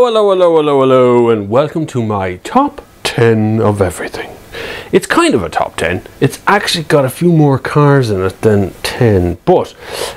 Hello, and welcome to my top 10 of everything. It's kind of a top 10. It's actually got a few more cars in it than 10, but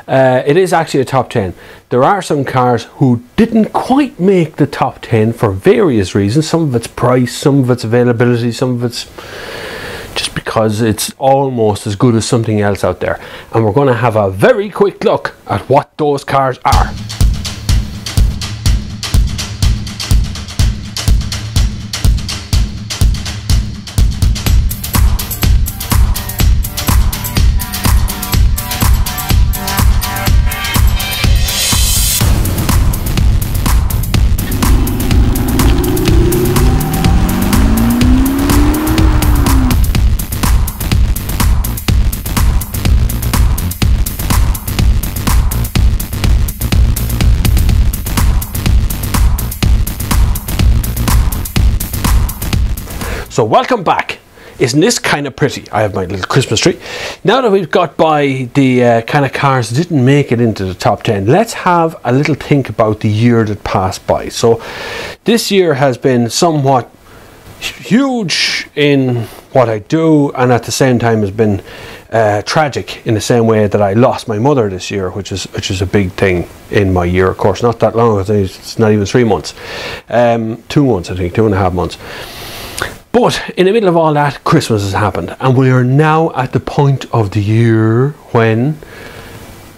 it is actually a top 10. There are some cars who didn't quite make the top 10 for various reasons. Some of it's price, some of it's availability, some of it's just because it's almost as good as something else out there. And we're going to have a very quick look at what those cars are. So welcome back. Isn't this kind of pretty? I have my little Christmas tree. Now that we've got by the kind of cars that didn't make it into the top 10, let's have a little think about the year that passed by. So this year has been somewhat huge in what I do, and at the same time has been tragic in the same way that I lost my mother this year, which is a big thing in my year. Of course, not that long ago. It's not even 3 months. 2 months, I think, 2.5 months. But in the middle of all that, Christmas has happened, and we are now at the point of the year when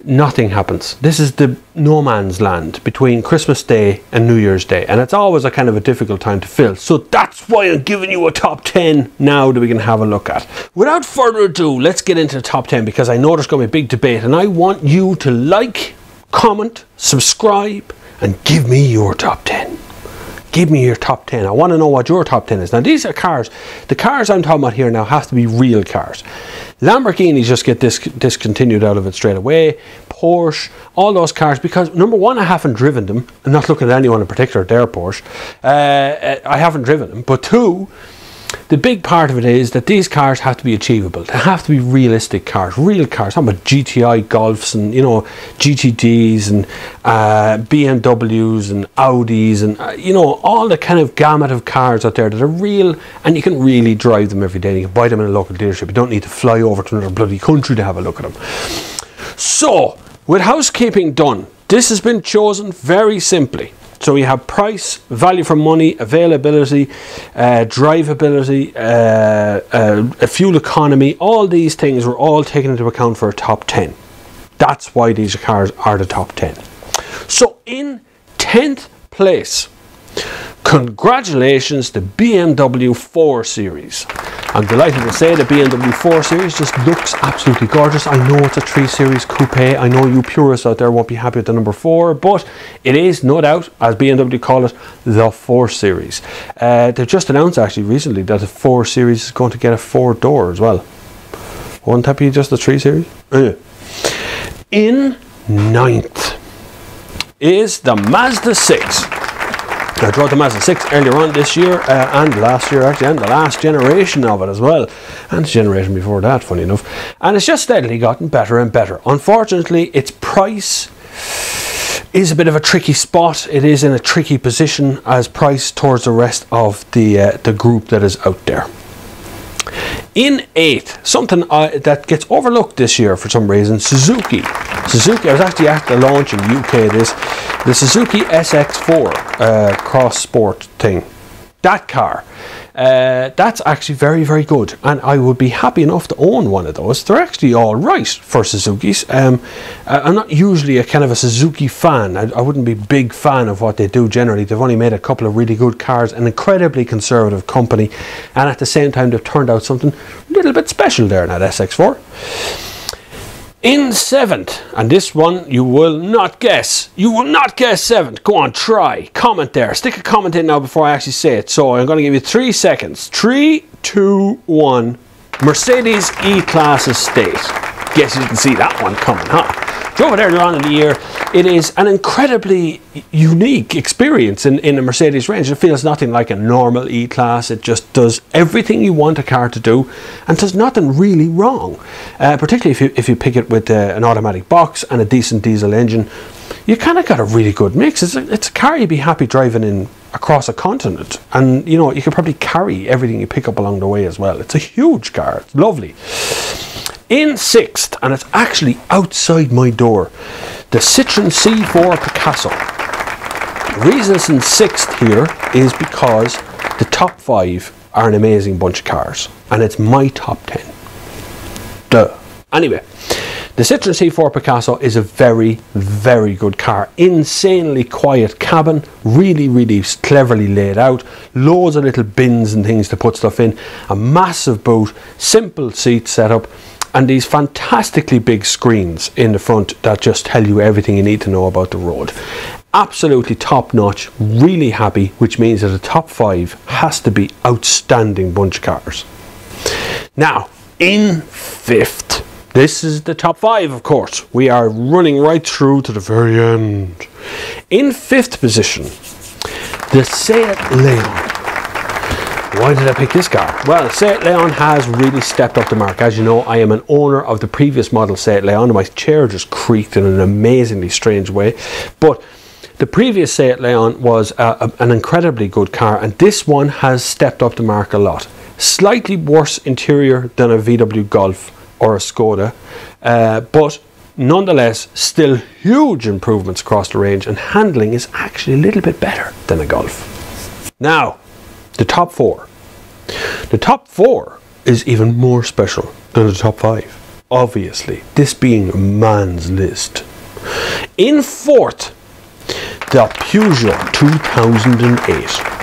nothing happens. This is the no man's land between Christmas Day and New Year's Day, and it's always a kind of a difficult time to fill. So that's why I'm giving you a top 10 now that we can have a look at. Without further ado, let's get into the top 10, because I know there's going to be a big debate, and I want you to like, comment, subscribe, and give me your top 10. Give me your top 10. I want to know what your top 10 is. Now, these are cars. The cars I'm talking about here now have to be real cars. Lamborghinis just get discontinued out of it straight away. Porsche, all those cars, because number one, I haven't driven them. I'm not looking at anyone in particular, their Porsche. I haven't driven them. But two, the big part of it is that these cars have to be achievable. They have to be realistic cars, real cars. I'm about GTI Golfs and, you know, GTDs and BMWs and Audis and, you know, all the kind of gamut of cars out there that are real, and you can really drive them every day. You can buy them in a local dealership. You don't need to fly over to another bloody country to have a look at them. So, with housekeeping done, this has been chosen very simply. So we have price, value for money, availability, drivability, fuel economy. All these things were all taken into account for a top 10. That's why these cars are the top 10. So in 10th place, congratulations, the BMW 4 Series. I'm delighted to say the BMW 4 Series just looks absolutely gorgeous. I know it's a 3 Series coupe. I know you purists out there won't be happy with the number 4, but it is, no doubt, as BMW call it, the 4 Series. They've just announced actually recently that the 4 Series is going to get a 4-door as well. Wouldn't that be just the 3 Series? In 9th is the Mazda 6. I drove the Mazda 6 earlier on this year and last year actually, and the last generation of it as well, and the generation before that, funny enough, and it's just steadily gotten better and better. Unfortunately, its price is a bit of a tricky spot. It is in a tricky position as price towards the rest of the group that is out there. In 8th, something that gets overlooked this year for some reason, Suzuki. I was actually at the launch in UK the Suzuki SX4 cross sport thing. That car, that's actually very, very good, and I would be happy enough to own one of those. They're actually all right for Suzukis. I'm not usually a kind of a Suzuki fan. I wouldn't be a big fan of what they do generally. They've only made a couple of really good cars, an incredibly conservative company, and at the same time they've turned out something a little bit special there in that SX4. In 7th, and this one you will not guess. You will not guess 7th. Go on, try. Comment there. Stick a comment in now before I actually say it. So I'm going to give you 3 seconds. 3, 2, 1. Mercedes E-Class Estate. Guess you didn't see that one coming, huh? Drove it earlier on in the year. It is an incredibly unique experience in a Mercedes range. It feels nothing like a normal E-Class. It just does everything you want a car to do and does nothing really wrong. Particularly if you pick it with an automatic box and a decent diesel engine. You kind of got a really good mix. It's a car you'd be happy driving in across a continent, and you know, you can probably carry everything you pick up along the way as well. It's a huge car. It's lovely. In 6th, and it's actually outside my door, the Citroen C4 Picasso. The reason it's in 6th here is because the top 5 are an amazing bunch of cars, and it's my top 10. Duh. Anyway, the Citroen C4 Picasso is a very, very good car. Insanely quiet cabin, really, really cleverly laid out, loads of little bins and things to put stuff in, a massive boot, simple seat setup, and these fantastically big screens in the front that just tell you everything you need to know about the road. Absolutely top notch, really happy, which means that the top 5 has to be outstanding bunch of cars. Now, in 5th, this is the top 5, of course. We are running right through to the very end. In 5th position, the Seat Leon. Why did I pick this car? Well, Seat Leon has really stepped up the mark. As you know, I am an owner of the previous model Seat Leon, and my chair just creaked in an amazingly strange way. But the previous Seat Leon was an incredibly good car, and this one has stepped up the mark a lot. Slightly worse interior than a VW Golf or a Skoda, but nonetheless still huge improvements across the range, and handling is actually a little bit better than a Golf. Now, the top 4. The top 4 is even more special than the top 5, obviously, this being a man's list. In 4th, the Peugeot 2008.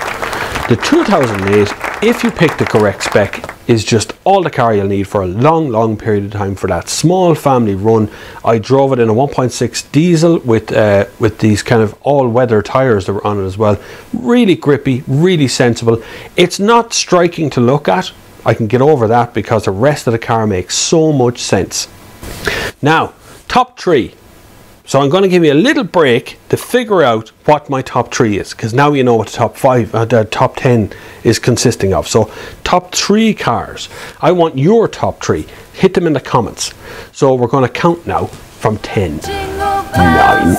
The 2008, if you pick the correct spec, is just all the car you'll need for a long, long period of time for that small family run. I drove it in a 1.6 diesel with these kind of all-weather tyres that were on it as well. Really grippy, really sensible. It's not striking to look at. I can get over that because the rest of the car makes so much sense. Now, top 3. So I'm going to give you a little break to figure out what my top 3 is, because now you know what the top 5, the top 10 is consisting of. So top 3 cars. I want your top 3. Hit them in the comments. So we're going to count now from 10, 9, 8,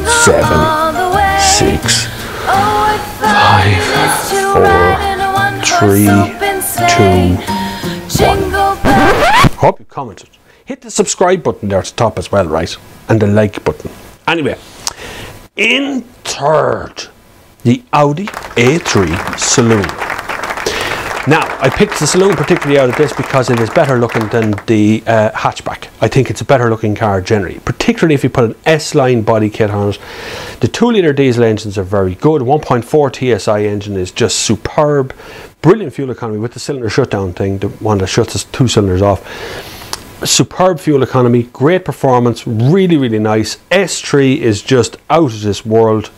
7, 6, 5, 4, 3, 2, 1. Hope you commented. Hit the subscribe button there at the top as well, right? And the like button. Anyway, in 3rd, the Audi A3 Saloon. Now, I picked the Saloon particularly out of this because it is better looking than the hatchback. I think it's a better looking car generally, particularly if you put an S-line body kit on it. The 2-litre diesel engines are very good. 1.4 TSI engine is just superb. Brilliant fuel economy with the cylinder shutdown thing, the one that shuts the 2 cylinders off. Superb fuel economy, great performance, really, really nice. S3 is just out of this world,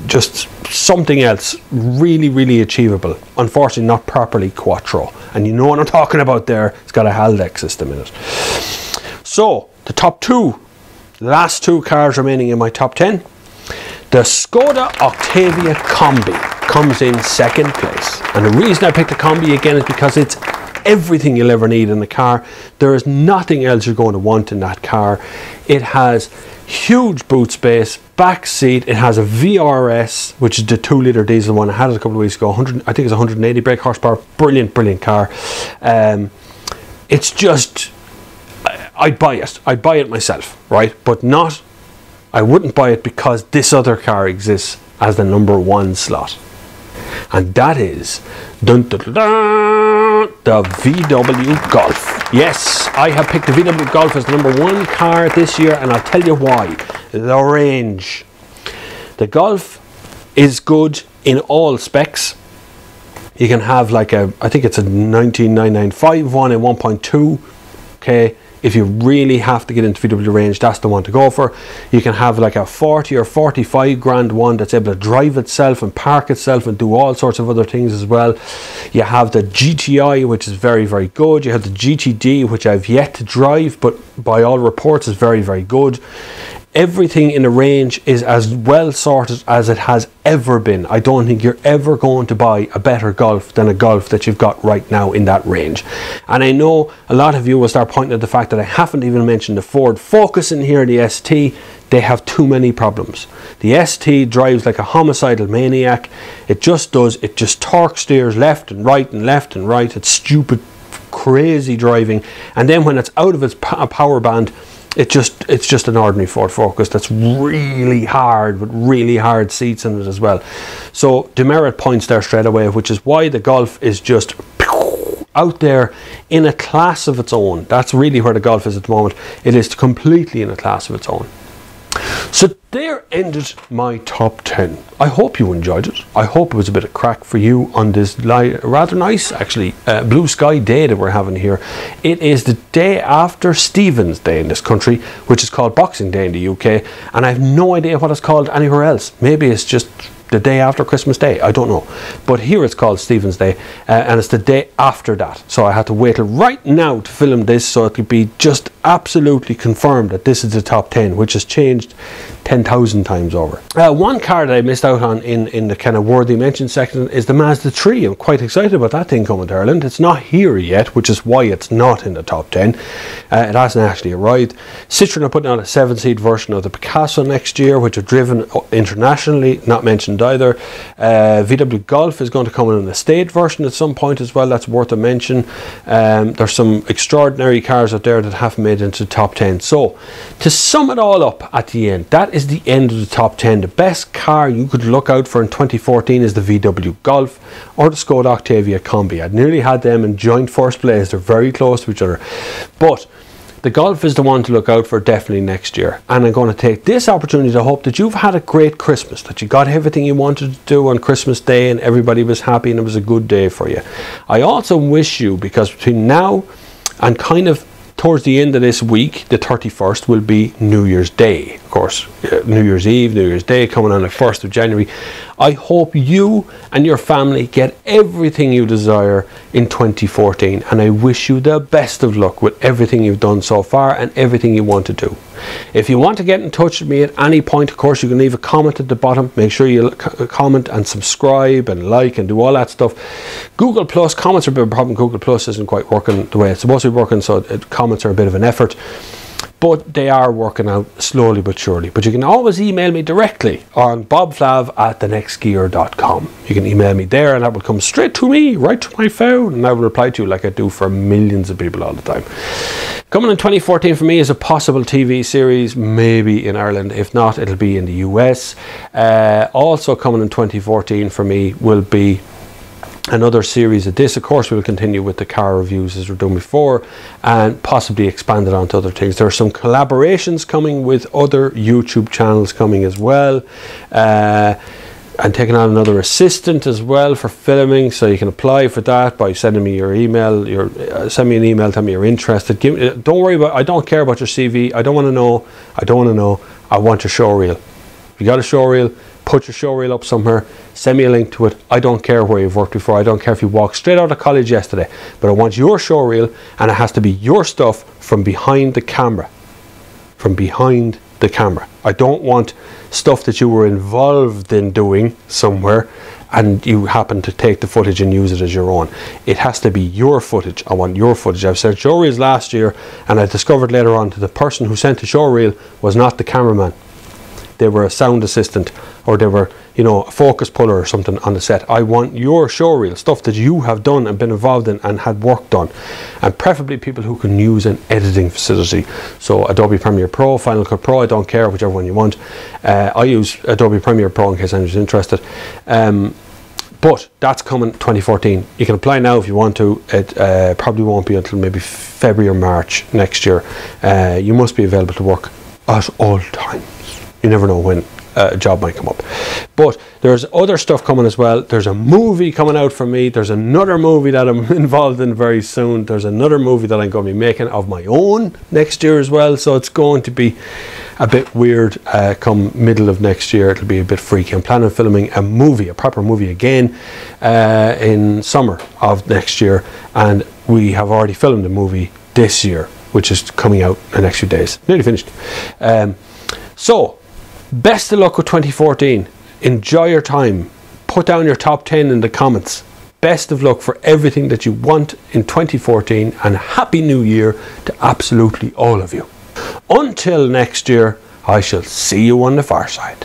just something else, really, really achievable. Unfortunately, not properly quattro, and you know what I'm talking about there. It's got a Haldex system in it. So the top 2, the last 2 cars remaining in my top 10. The Skoda Octavia Combi comes in 2nd place, and the reason I picked the Combi again is because it's everything you'll ever need in the car. There is nothing else you're going to want in that car. It has huge boot space, back seat. It has a VRS, which is the 2-litre diesel one. I had it a couple of weeks ago. I think it's 180 brake horsepower. Brilliant, brilliant car. It's just, I'd buy it. I'd buy it myself, right? But not, I wouldn't buy it because this other car exists as the number 1 slot. And that is dun, dun, dun, dun, the VW Golf. Yes, I have picked the VW Golf as the number 1 car this year, and I'll tell you why. The range. The Golf is good in all specs. You can have like a, I think it's a 19995 one in 1.2. Okay. If you really have to get into VW range, that's the one to go for. You can have like a 40 or 45 grand one that's able to drive itself and park itself and do all sorts of other things as well. You have the GTI, which is very, very good. You have the GTD, which I've yet to drive, but by all reports is very, very good. Everything in the range is as well sorted as it has ever been. I don't think you're ever going to buy a better Golf than a Golf that you've got right now in that range. And I know a lot of you will start pointing at the fact that I haven't even mentioned the Ford Focus in here, the ST. they have too many problems. The ST drives like a homicidal maniac. It just does. It just torque steers left and right and left and right. It's stupid, crazy driving. And then when it's out of its power band, it's just an ordinary Ford Focus that's really hard, with really hard seats in it as well. So demerit points there straight away, which is why the Golf is just out there in a class of its own. That's really where the Golf is at the moment. It is completely in a class of its own. So there ended my top 10. I hope you enjoyed it. I hope it was a bit of crack for you on this rather nice, actually, blue sky day that we're having here. It is the day after Stephen's Day in this country, which is called Boxing Day in the UK, and I have no idea what it's called anywhere else. Maybe it's just the day after Christmas Day, I don't know. But here it's called Stephen's Day, and it's the day after that. So I had to wait till right now to film this, so it could be just absolutely confirmed that this is the top 10, which has changed 10,000 times over. One car that I missed out on in the kind of worthy mention section is the Mazda 3. I'm quite excited about that thing coming to Ireland. It's not here yet, which is why it's not in the top 10. It hasn't actually arrived. Citroën are putting out a 7-seat version of the Picasso next year, which are driven internationally, not mentioned either. VW Golf is going to come in an estate version at some point as well. That's worth a mention. There's some extraordinary cars out there that haven't made it into the top 10. So to sum it all up at the end, that is the end of the top 10. The best car you could look out for in 2014 is the VW Golf or the Skoda Octavia Combi. I'd nearly had them in joint first place. They're very close to each other, but the Golf is the one to look out for definitely next year. And I'm going to take this opportunity to hope that you've had a great Christmas, that you got everything you wanted to do on Christmas Day and everybody was happy and it was a good day for you. I also wish you, because between now and kind of towards the end of this week, the 31st, will be New Year's Day. Of course, New Year's Eve, New Year's Day coming on the 1st of January. I hope you and your family get everything you desire in 2014, and I wish you the best of luck with everything you've done so far and everything you want to do. If you want to get in touch with me at any point, of course, you can leave a comment at the bottom. Make sure you comment and subscribe and like and do all that stuff. Google Plus, comments are a bit of a problem. Google Plus isn't quite working the way it's supposed to be working, so comments are a bit of an effort. But they are working out slowly but surely. But you can always email me directly on bobflav@thenextgear.com. You can email me there and that will come straight to me, right to my phone, and I will reply to you like I do for millions of people all the time. Coming in 2014 for me is a possible TV series, maybe in Ireland. If not, it'll be in the US. Also coming in 2014 for me will be another series of this. Of course, we'll continue with the car reviews as we're doing before and possibly expand it onto other things. There are some collaborations coming with other YouTube channels coming as well. I'm taking on another assistant as well for filming, so you can apply for that by sending me your email. Send me an email, tell me you're interested. Don't worry about, I don't care about your CV. I don't want to know. I want your show reel. If you got a show reel, put your show reel up somewhere, send me a link to it. I don't care where you've worked before. I don't care if you walked straight out of college yesterday, but I want your show reel, and it has to be your stuff from behind the camera. From behind the camera. I don't want stuff that you were involved in doing somewhere and you happen to take the footage and use it as your own. It has to be your footage. I want your footage. I've sent show reels last year, and I discovered later on that the person who sent the show reel was not the cameraman. They were a sound assistant, or they were, you know, a focus puller or something on the set. I want your show reel, stuff that you have done and been involved in and had work done, and preferably people who can use an editing facility. So Adobe Premiere Pro, Final Cut Pro, I don't care, whichever one you want. I use Adobe Premiere Pro in case anyone's interested. But that's coming 2014. You can apply now if you want to. It probably won't be until maybe February or March next year. You must be available to work at all times. You never know when a job might come up. But there's other stuff coming as well. There's a movie coming out for me. There's another movie that I'm involved in very soon. There's another movie that I'm going to be making of my own next year as well. So it's going to be a bit weird come middle of next year. It'll be a bit freaky. I'm planning on filming a movie, a proper movie again, in summer of next year. And we have already filmed a movie this year, which is coming out in the next few days. Nearly finished. So, best of luck with 2014. Enjoy your time. Put down your top 10 in the comments. Best of luck for everything that you want in 2014, and Happy New Year to absolutely all of you. Until next year, I shall see you on the far side.